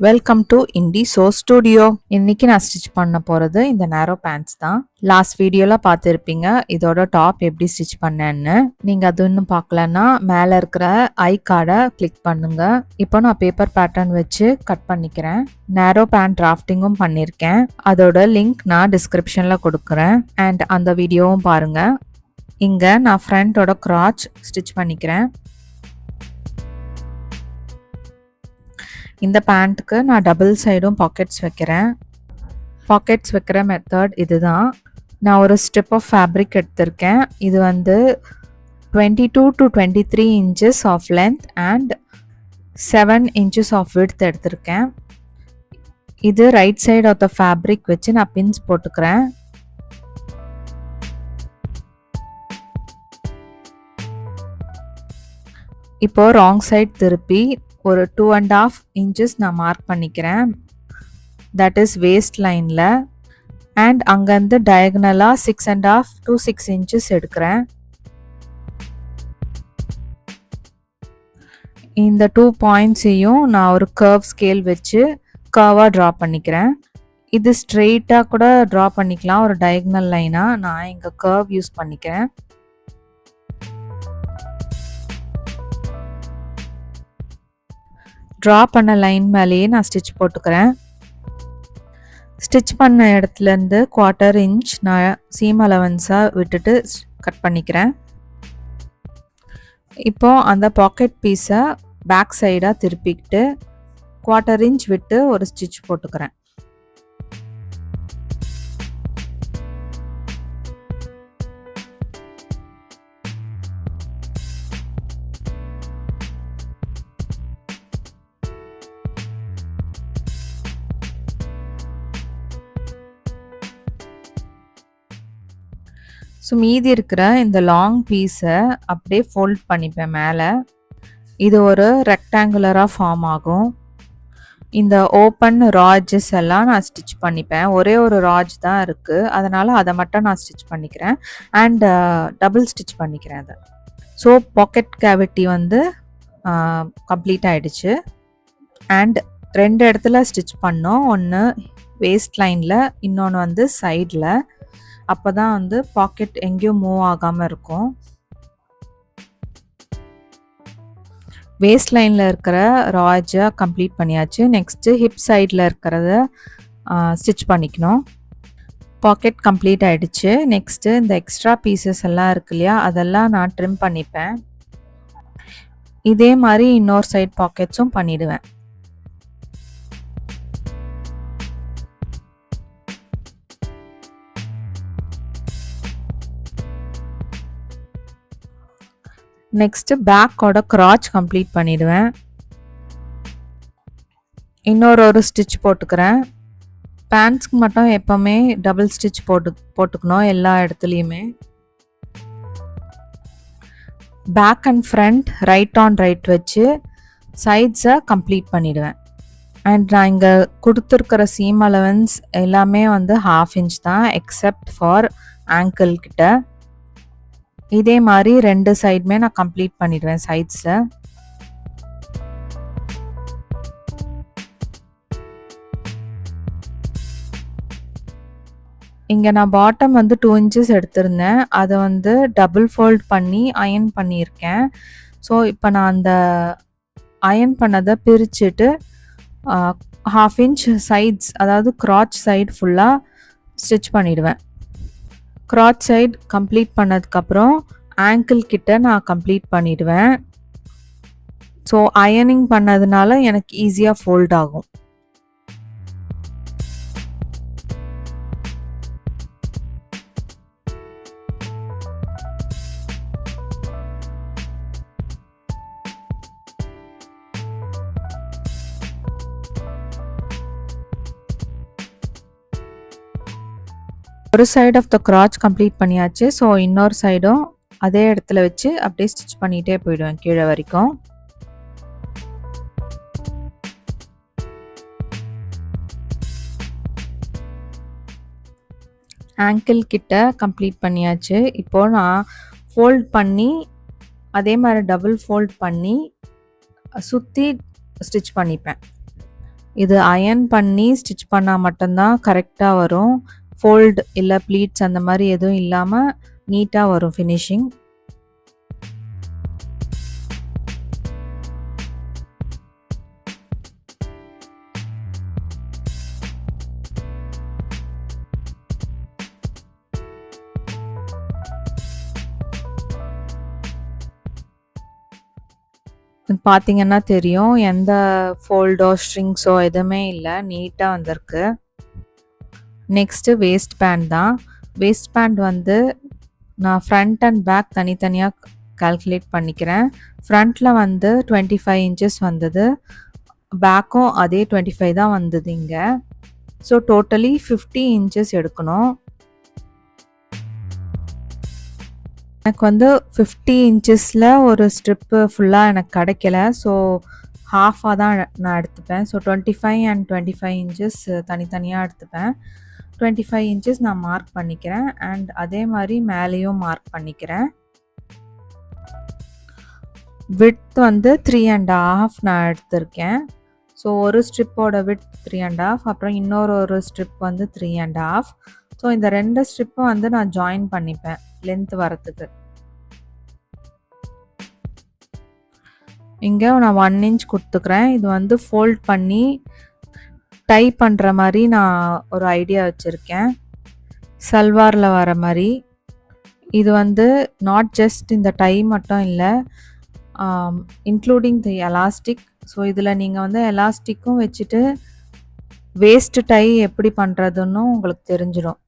Welcome to Indie Sew Studio. இன்னைக்கு நான் stitch பண்ண போகிறது இந்த நேரோ பேண்ட்ஸ் தான். லாஸ்ட் வீடியோல பார்த்துருப்பீங்க இதோட டாப் எப்படி ஸ்டிச் பண்ணேன்னு. நீங்கள் அது இன்னும் பார்க்கலன்னா மேலே இருக்கிற ஐ கார்டை கிளிக் பண்ணுங்க. இப்போ நான் பேப்பர் பேட்டர்ன் வச்சு கட் பண்ணிக்கிறேன். நேரோ பேண்ட் டிராஃப்டிங்கும் பண்ணியிருக்கேன். அதோட லிங்க் நான் டிஸ்கிரிப்ஷனில் கொடுக்குறேன். அண்ட் அந்த வீடியோவும் பாருங்கள். இங்கே நான் ஃப்ரண்ட்டோட கிராச் ஸ்டிச் பண்ணிக்கிறேன். இந்த பேண்ட்டுக்கு நான் டபுள் சைடும் பாக்கெட்ஸ் வைக்கிறேன். பாக்கெட்ஸ் வைக்கிற மெத்தட் இதுதான். நான் ஒரு ஸ்ட்ரிப் ஆஃப் ஃபேப்ரிக் எடுத்திருக்கேன். இது வந்து 22 to 23 inches of length and 7 inches ஆஃப் விட்த் எடுத்திருக்கேன். இது right side of the fabric வச்சு நான் பின்ஸ் போட்டுக்கிறேன். இப்போ ராங் சைட் திருப்பி ஒரு 2.5 inches நான் மார்க் பண்ணிக்கிறேன். தட் இஸ் வேஸ்ட் லைனில். அண்ட் அங்கேருந்து டயகனலாக 6.5 to 6 inches எடுக்கிறேன். இந்த 2 பாயிண்ட்ஸையும் நான் ஒரு கர்வ் ஸ்கேல் வச்சு கர்வாக ட்ரா பண்ணிக்கிறேன். இது ஸ்ட்ரெயிட்டாக கூட ட்ரா பண்ணிக்கலாம் ஒரு டயகனல் லைனாக. நான் இங்கே கர்வ் யூஸ் பண்ணிக்கிறேன். ட்ரா பண்ண லைன் மேலேயே நான் ஸ்டிச் போட்டுக்கிறேன். ஸ்டிச் பண்ண இடத்துலேருந்து 1/4 inch நான் சீம் அலவன்ஸாக விட்டுட்டு கட் பண்ணிக்கிறேன். இப்போது அந்த பாக்கெட் பீஸை பேக் சைடாக திருப்பிக்கிட்டு 1/4 inch விட்டு ஒரு ஸ்டிச் போட்டுக்கிறேன். ஸோ மீதி இருக்கிற இந்த லாங் பீஸை அப்படியே ஃபோல்ட் பண்ணிப்பேன் மேலே. இது ஒரு ரெக்டாங்குலராக ஃபார்ம் ஆகும். இந்த ஓப்பன் ராஜஸ் எல்லாம் நான் ஸ்டிச் பண்ணிப்பேன். ஒரே ஒரு ராஜ் தான் இருக்குது, அதனால் அதை மட்டும் நான் ஸ்டிச் பண்ணிக்கிறேன். அண்ட் டபுள் ஸ்டிச் பண்ணிக்கிறேன் அதை. ஸோ பாக்கெட் கேவிட்டி வந்து கம்ப்ளீட் ஆகிடுச்சு. அண்ட் 2 இடத்துல ஸ்டிச் பண்ணோம். ஒன்று வேஸ்ட் லைனில், இன்னொன்று வந்து சைடில். அப்போ தான் வந்து பாக்கெட் எங்கேயும் மூவ் ஆகாமல் இருக்கும். வேஸ்ட் லைனில் இருக்கிற ராஜை கம்ப்ளீட் பண்ணியாச்சு. நெக்ஸ்ட்டு ஹிப் சைடில் இருக்கிறத ஸ்டிச் பண்ணிக்கணும். பாக்கெட் கம்ப்ளீட் ஆகிடுச்சு. நெக்ஸ்ட்டு இந்த எக்ஸ்ட்ரா பீசஸ் எல்லாம் இருக்கு இல்லையா, அதெல்லாம் நான் ட்ரிம் பண்ணிப்பேன். இதே மாதிரி இன்னொரு சைட் பாக்கெட்ஸும் பண்ணிவிடுவேன். நெக்ஸ்ட்டு பேக்கோட கிராச் கம்ப்ளீட் பண்ணிவிடுவேன். இன்னொரு ஸ்டிச் போட்டுக்கிறேன். பேண்ட்ஸ்க்கு மட்டும் எப்போவுமே டபுள் ஸ்டிச் போட்டுக்கணும் எல்லா இடத்துலையுமே. Back and front right on right வச்சு சைட்ஸை கம்ப்ளீட் பண்ணிவிடுவேன். அண்ட் நான் இங்கே கொடுத்துருக்கிற சீம் அலவன்ஸ் எல்லாமே வந்து 1/2 inch தான், எக்ஸப்ட் ஃபார் ஆங்கிள் கிட்ட. இதே மாதிரி 2 சைடுமே நான் கம்ப்ளீட் பண்ணிடுவேன் சைட்ஸில். இங்கே நான் பாட்டம் வந்து 2 inches எடுத்திருந்தேன். அதை வந்து டபுள் ஃபோல்ட் பண்ணி அயன் பண்ணியிருக்கேன். ஸோ இப்போ நான் அந்த அயன் பண்ணதை பிரிச்சுட்டு 1/2 inch சைட்ஸ், அதாவது கிராச் சைடு ஃபுல்லாக ஸ்டிச் பண்ணிவிடுவேன். கிராச் சைடு கம்ப்ளீட் பண்ணதுக்கப்புறம் ஆங்கிள் கிட்ட நான் கம்ப்ளீட் பண்ணிடுவேன். ஸோ அயனிங் பண்ணதுனால எனக்கு ஈஸியாக ஃபோல்ட் ஆகும். ஒரு சைடு ஆஃப் த கிராச் கம்ப்ளீட் பண்ணியாச்சு. ஸோ இன்னொரு சைடும் அதே இடத்துல வச்சு அப்படியே ஸ்டிச் பண்ணிகிட்டே போயிடுவேன் கீழே வரைக்கும். ஆங்கிள் கிட்ட கம்ப்ளீட் பண்ணியாச்சு. இப்போது நான் ஃபோல்ட் பண்ணி அதே மாதிரி டபுள் ஃபோல்ட் பண்ணி சுற்றி ஸ்டிச் பண்ணிப்பேன். இது அயர்ன் பண்ணி ஸ்டிச் பண்ணால் மட்டும்தான் கரெக்டாக வரும். ஃபோல்டு இல்லை ப்ளீட்ஸ் அந்த மாதிரி எதுவும் இல்லாமல் நீட்டாக வரும் ஃபினிஷிங். பார்த்தீங்கன்னா தெரியும், எந்த ஃபோல்டோ ஸ்ட்ரிங்ஸோ எதுவுமே இல்லை, நீட்டாக வந்திருக்கு. நெக்ஸ்ட்டு வேஸ்ட் பேண்ட் தான். வேஸ்ட் பேண்ட் வந்து நான் ஃப்ரண்ட் அண்ட் பேக் தனித்தனியாக கால்குலேட் பண்ணிக்கிறேன். ஃப்ரண்ட்டில் வந்து 25 இன்ச்சஸ் வந்தது, பேக்கும் அதே 25 தான் வந்தது இங்கே. ஸோ டோட்டலி 50 இன்ச்சஸ் எடுக்கணும். எனக்கு வந்து 50 இன்ச்சஸில் ஒரு ஸ்ட்ரிப்பு ஃபுல்லாக எனக்கு கிடைக்கல. ஸோ ஹாஃபாக தான் நான் எடுத்துப்பேன். ஸோ 25 அண்ட் 25 இன்ச்சஸ் தனித்தனியாக எடுத்துப்பேன். 25 இன்ச்சஸ் நான் மார்க் பண்ணிக்கிறேன். அண்ட் அதே மாதிரி மேலேயும் மார்க் பண்ணிக்கிறேன். விட்த் வந்து 3.5 நான் எடுத்திருக்கேன். ஸோ ஒரு ஸ்ட்ரிப்போட விட்த் 3.5, அப்புறம் இன்னொரு ஸ்ட்ரிப் வந்து 3.5. ஸோ இந்த 2 ஸ்ட்ரிப்பும் வந்து நான் ஜாயின் பண்ணிப்பேன் லென்த் வரத்துக்கு. இங்கே நான் 1 இன்ச் கொடுத்துக்கிறேன். இது வந்து ஃபோல்ட் பண்ணி டை பண்ணுற மாதிரி நான் ஒரு ஐடியா வச்சுருக்கேன், சல்வாரில் வர மாதிரி. இது வந்து நாட் ஜஸ்ட் இந்த டை மட்டும் இல்லை, இன்க்ளூடிங் தி எலாஸ்டிக். ஸோ இதில் நீங்கள் வந்து எலாஸ்டிக்கும் வச்சுட்டு வேஸ்ட் டை எப்படி பண்ணுறதுன்னு உங்களுக்கு தெரிஞ்சிடும்.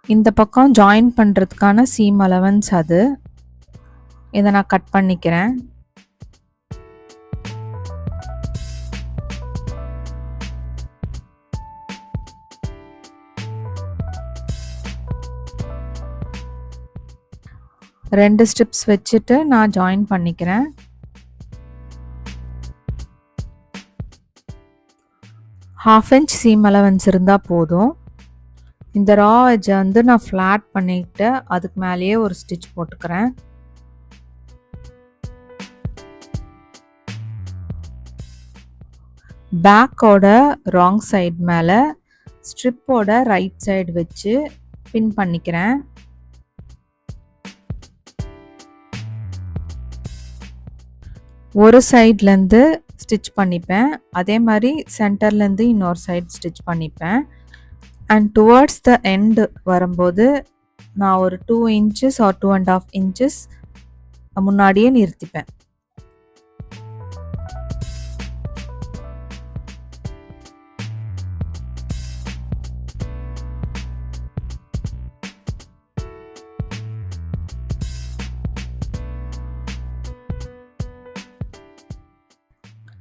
இந்த பக்கம் ஜாயின் பண்ணுறதுக்கான சீம் அலவன்ஸ் அது. இதை நான் கட் பண்ணிக்கிறேன். ரெண்டு ஸ்ட்ரிப்ஸ் வச்சுட்டு நான் ஜாயின் பண்ணிக்கிறேன். ½ இன்ச் சீம் அலவன்ஸ் இருந்தால் போதும். இந்த ரா எட்ஜை வந்து நான் ஃப்ளாட் பண்ணிவிட்டு அதுக்கு மேலேயே ஒரு ஸ்டிச் போட்டுக்கிறேன். பேக்கோட ராங் சைடு மேலே ஸ்ட்ரிப்போட ரைட் சைடு வச்சு பின் பண்ணிக்கிறேன். ஒரு சைட்லேருந்து ஸ்டிச் பண்ணிப்பேன், அதே மாதிரி சென்டர்லேருந்து இன்னொரு சைடு ஸ்டிச் பண்ணிப்பேன். அண்ட் டுவர்ட்ஸ் த எண்டு வரும்போது நான் ஒரு 2 இன்ச்சஸ் ஆர் 2.5 இன்ச்சஸ் முன்னாடியே நிறுத்திப்பேன்.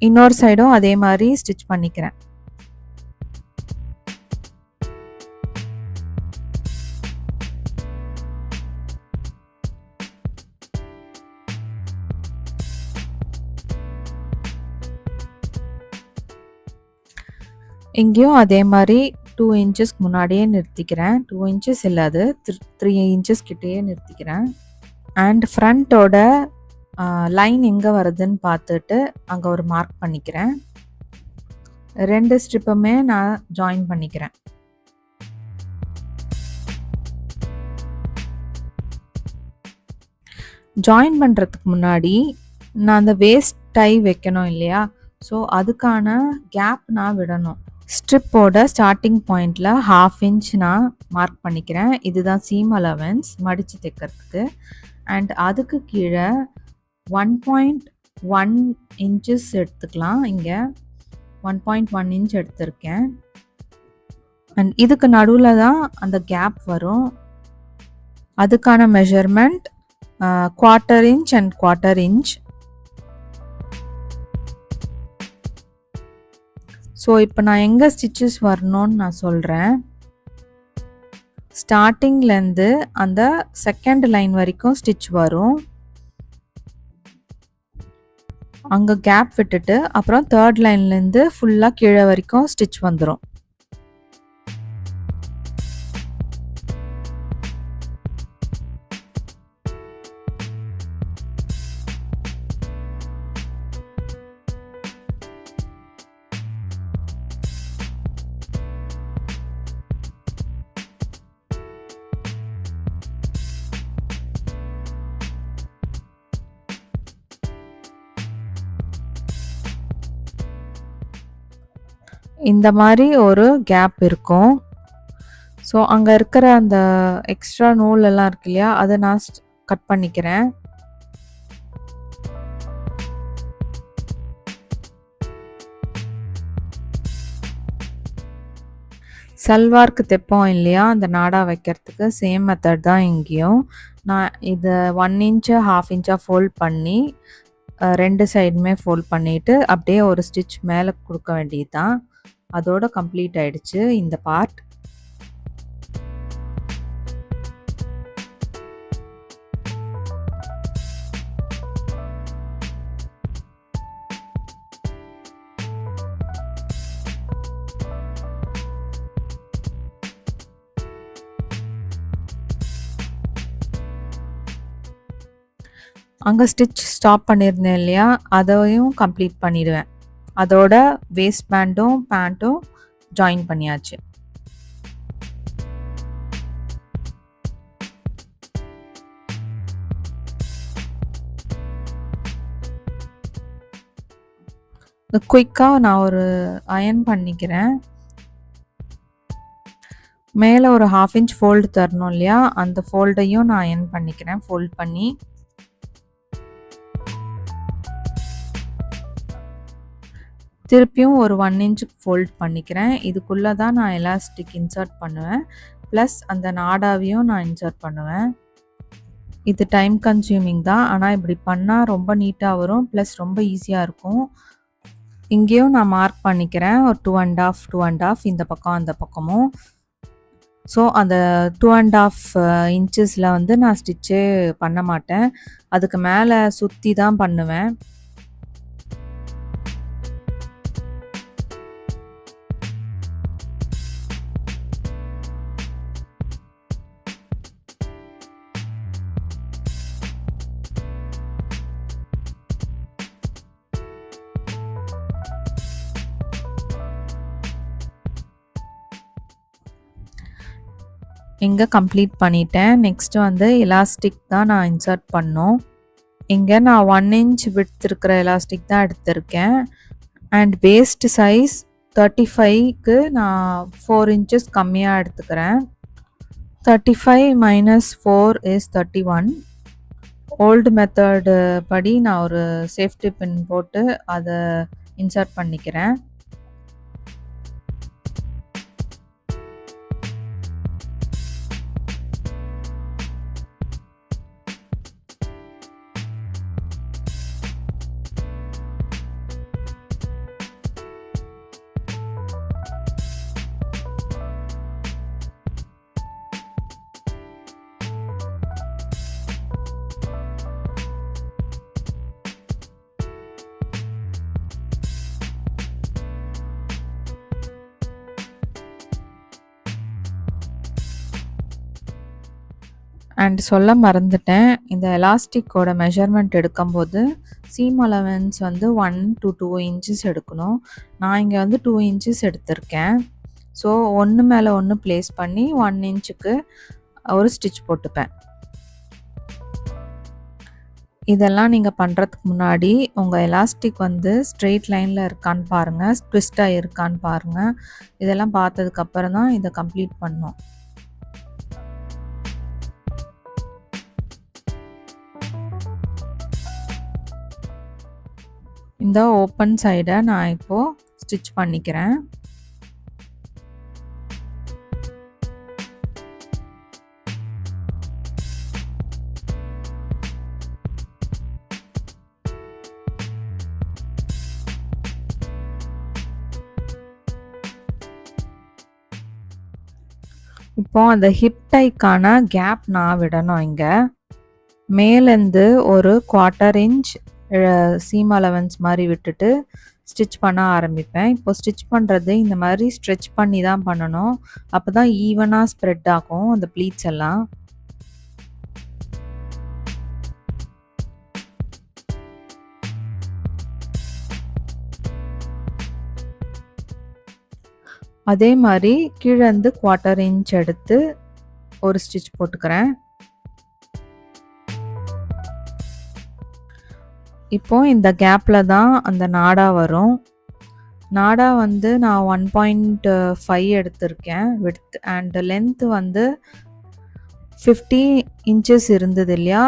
இன்னொரு சைடும் அதே மாதிரி ஸ்டிச் பண்ணிக்கிறேன். இங்கேயும் அதே மாதிரி 2 இன்ச்சஸ்க்கு முன்னாடியே நிறுத்திக்கிறேன். 2 இன்ச்சஸ் இல்லை, அது 3 இன்ச்சஸ் கிட்டேயே நிறுத்திக்கிறேன். அண்ட் ஃப்ரண்ட்டோட லைன் எங்கே வருதுன்னு பார்த்துட்டு அங்கே ஒரு மார்க் பண்ணிக்கிறேன். 2 ஸ்ட்ரிப்புமே நான் ஜாயின் பண்ணிக்கிறேன். ஜாயின் பண்ணுறதுக்கு முன்னாடி நான் அந்த வேஸ்ட் டை வைக்கணும் இல்லையா, ஸோ அதுக்கான கேப் நான் விடணும். ஸ்ட்ரிப்போட ஸ்டார்டிங் பாயிண்டில் ½ இன்ச் நான் மார்க் பண்ணிக்கிறேன். இதுதான் சீம் அலவன்ஸ் மடித்து தைக்கிறதுக்கு. அண்ட் அதுக்கு கீழே 1.1 இன்ச்சஸ் எடுத்துக்கலாம். இங்கே 1.1 இன்ச் எடுத்திருக்கேன். அண்ட் இதுக்கு நடுவில் தான் அந்த கேப் வரும். அதுக்கான measurement 1/4 inch and 1/4 inch. So இப்போ நான் எங்கே ஸ்டிச்சஸ் வரணும்னு நான் சொல்கிறேன். ஸ்டார்டிங்லேருந்து அந்த செகண்ட் லைன் வரைக்கும் ஸ்டிச் வரும். அங்கே கேப் விட்டுட்டு அப்புறம் 3rd லைன்லேருந்து ஃபுல்லாக கீழே வரைக்கும் ஸ்டிச் வந்துடும். இந்த மாதிரி ஒரு கேப் இருக்கும். ஸோ அங்கே இருக்கிற அந்த எக்ஸ்ட்ரா நூல் எல்லாம் இருக்கு இல்லையா, அதை நான் கட் பண்ணிக்கிறேன். சல்வார்க்கு தைப்போம் இல்லையா, அந்த நாடா வைக்கிறதுக்கு சேம் மெத்தட் தான் இங்கேயும். நான் இதை 1 இன்ச்சு 1/2 இன்ச்சாக ஃபோல்ட் பண்ணி 2 சைடுமே ஃபோல்ட் பண்ணிவிட்டு அப்படியே ஒரு ஸ்டிச் மேலே கொடுக்க வேண்டியது தான். அதோட கம்ப்ளீட் ஆயிடுச்சு இந்த பார்ட். அங்கே ஸ்டிச் ஸ்டாப் பண்ணியிருந்தேன் இல்லையா, அதையும் கம்ப்ளீட் பண்ணிடுவேன். அதோட வேஸ்ட் பேண்டும் பேண்ட்டும் ஜாயின் பண்ணியாச்சு. குயிக்காக நான் ஒரு அயர்ன் பண்ணிக்கிறேன். மேலே ஒரு 1/2 இன்ச் ஃபோல்டு தரணும் இல்லையா, அந்த ஃபோல்டையும் நான் அயர்ன் பண்ணிக்கிறேன். ஃபோல்ட் பண்ணி திருப்பியும் ஒரு 1 இன்ச்சுக்கு ஃபோல்ட் பண்ணிக்கிறேன். இதுக்குள்ளே தான் நான் எலாஸ்டிக் இன்சர்ட் பண்ணுவேன். ப்ளஸ் அந்த நாடாவையும் நான் இன்சர்ட் பண்ணுவேன். இது டைம் கன்சியூமிங் தான், ஆனால் இப்படி பண்ணால் ரொம்ப நீட்டாக வரும். ப்ளஸ் ரொம்ப ஈஸியாக இருக்கும். இங்கேயும் நான் மார்க் பண்ணிக்கிறேன். ஒரு 2 1/2 2 1/2 இந்த பக்கம் அந்த பக்கமும். ஸோ அந்த 2 1/2 இன்ச்சஸில் வந்து நான் ஸ்டிச்சே பண்ண மாட்டேன். அதுக்கு மேலே சுற்றி தான் பண்ணுவேன். இங்கே கம்ப்ளீட் பண்ணிட்டேன். நெக்ஸ்ட்டு வந்து எலாஸ்டிக் தான் நான் இன்சர்ட் பண்ணோம். இங்கே நான் 1 இன்ச் விட்த் இருக்கிற எலாஸ்டிக் தான் எடுத்திருக்கேன். அண்ட் வேஸ்ட் சைஸ் 35க்கு நான் 4 இன்ச்சஸ் கம்மியாக எடுத்துக்கிறேன். 35 மைனஸ் 4 இஸ் 31. ஓல்டு மெத்தடு படி நான் ஒரு சேஃப்டி பின் போட்டு அதை இன்சர்ட் பண்ணிக்கிறேன். அண்ட் சொல்ல மறந்துட்டேன், இந்த எலாஸ்டிக்கோட மெஷர்மெண்ட் எடுக்கும்போது சீம் அலவன்ஸ் வந்து 1 to 2 இன்ச்சஸ் எடுக்கணும். நான் இங்கே வந்து 2 இன்ச்சஸ் எடுத்திருக்கேன். ஸோ ஒன்று மேலே ஒன்று ப்ளேஸ் பண்ணி 1 இன்ச்சுக்கு ஒரு ஸ்டிச் போட்டுப்பேன். இதெல்லாம் நீங்கள் பண்ணுறதுக்கு முன்னாடி உங்கள் எலாஸ்டிக் வந்து ஸ்ட்ரெயிட் லைனில் இருக்கான்னு பாருங்கள், ட்விஸ்ட்டாக இருக்கான்னு பாருங்கள். இதெல்லாம் பார்த்ததுக்கப்புறம் தான் இதை கம்ப்ளீட் பண்ணணும். இந்த ஓப்பன் சைடை நான் இப்போது ஸ்டிச் பண்ணிக்கிறேன். இப்போ அந்த ஹிப் டைக்கான கேப் நான் விடணும். இங்கே மேலேருந்து ஒரு 1/4 இன்ச் சீம் அலவன்ஸ் மாதிரி விட்டுட்டு ஸ்டிச் பண்ண ஆரம்பிப்பேன். இப்போ ஸ்டிச் பண்ணுறது இந்த மாதிரி ஸ்ட்ரெச் பண்ணி தான் பண்ணணும். அப்போ தான் ஈவனாக ஸ்ப்ரெட் ஆகும் அந்த ப்ளீட்ஸ் எல்லாம். அதே மாதிரி கீழேருந்து 1/4 இன்ச் எடுத்து ஒரு ஸ்டிச் போட்டுக்கிறேன். இப்போ இந்த கேப்பில் தான் அந்த நாடா வரும். நாடா வந்து நான் 1.5 எடுத்திருக்கேன். விட்த் அண்ட் லென்த் வந்து 50 இன்ச்சஸ் இருந்தது இல்லையா?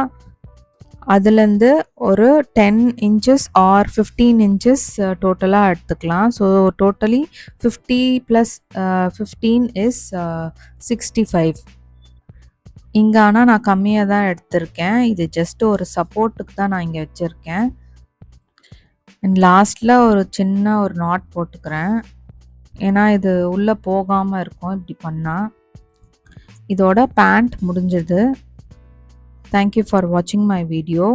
அதுலேருந்து ஒரு 10 இன்ச்சஸ் ஆர் 15 இன்ச்சஸ் டோட்டலா எடுத்துக்கலாம். So totally 50 + 15 is 65. இங்க ஆனா நான் கம்மியா தான் எடுத்திருக்கேன். இது ஜஸ்ட் ஒரு சப்போர்ட்டுக்கு தான் நான் இங்க வச்சிருக்கேன். அண்ட் லாஸ்ட்ல ஒரு சின்ன ஒரு நாட் போட்டுக்கிறேன். ஏன்னா இது உள்ள போகாம இருக்கும் இப்படி பண்ணா. இதோட பேண்ட் முடிஞ்சது. தேங்க் யூ ஃபார் வாட்சிங் மை வீடியோ.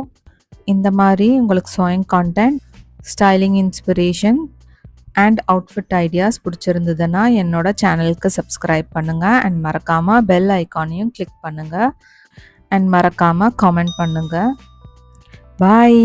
இந்த மாதிரி உங்களுக்கு sewing content, styling inspiration and outfit ideas பிடிச்சிருந்ததுன்னா என்னோட சேனலுக்கு சப்ஸ்கிரைப் பண்ணுங்க அண்ட் மறக்காம பெல் ஐகானையும் கிளிக் பண்ணுங்க அண்ட் மறக்காம காமெண்ட் பண்ணுங்க. பாய்.